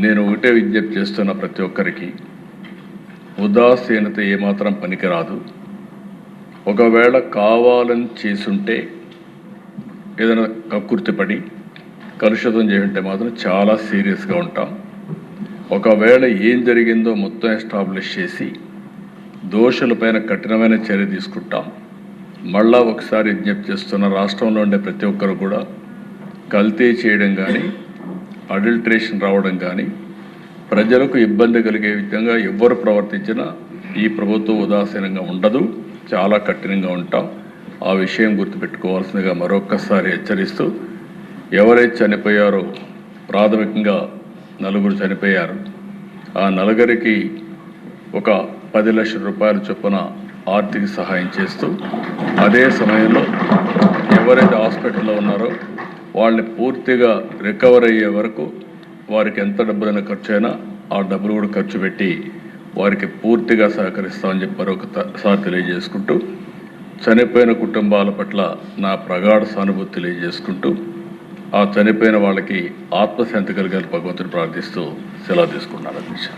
నేను ఒకటే విజ్ఞప్తి చేస్తున్న ప్రతి ఒక్కరికి ఉదాసీనత ఏమాత్రం పనికిరాదు. ఒకవేళ కావాలని చేసుంటే ఏదైనా కక్కుర్తిపడి కలుషితం చేస్తుంటే మాత్రం చాలా సీరియస్గా ఉంటాం. ఒకవేళ ఏం జరిగిందో మొత్తం ఎస్టాబ్లిష్ చేసి దోషులపైన కఠినమైన చర్య తీసుకుంటాం. మళ్ళా ఒకసారి విజ్ఞప్తి చేస్తున్న రాష్ట్రంలో ఉండే ప్రతి ఒక్కరు కూడా కల్తీ చేయడం కానీ అడల్ట్రేషన్ రావడం కానీ ప్రజలకు ఇబ్బంది కలిగే విధంగా ఎవరు ప్రవర్తించినా ఈ ప్రభుత్వం ఉదాసీనంగా ఉండదు, చాలా కఠినంగా ఉంటాం. ఆ విషయం గుర్తుపెట్టుకోవాల్సిందిగా మరొక్కసారి హెచ్చరిస్తూ, ఎవరైతే చనిపోయారో ప్రాథమికంగా 4 చనిపోయారు. ఆ 4కి ఒక 10 లక్షల రూపాయల చొప్పున ఆర్థిక సహాయం చేస్తూ, అదే సమయంలో ఎవరైతే హాస్పిటల్లో ఉన్నారో వాళ్ళని పూర్తిగా రికవర్ అయ్యే వరకు వారికి ఎంత డబ్బులైనా ఖర్చు అయినా ఆ డబ్బులు కూడా ఖర్చు పెట్టి వారికి పూర్తిగా సహకరిస్తామని చెప్పి మరొకసారి తెలియజేసుకుంటూ, చనిపోయిన కుటుంబాల పట్ల నా ప్రగాఢ సానుభూతి తెలియజేసుకుంటూ, ఆ చనిపోయిన వాళ్ళకి ఆత్మశాంతి కలిగే భగవంతుని ప్రార్థిస్తూ సెలవు తీసుకున్నాను. అధ్యక్ష.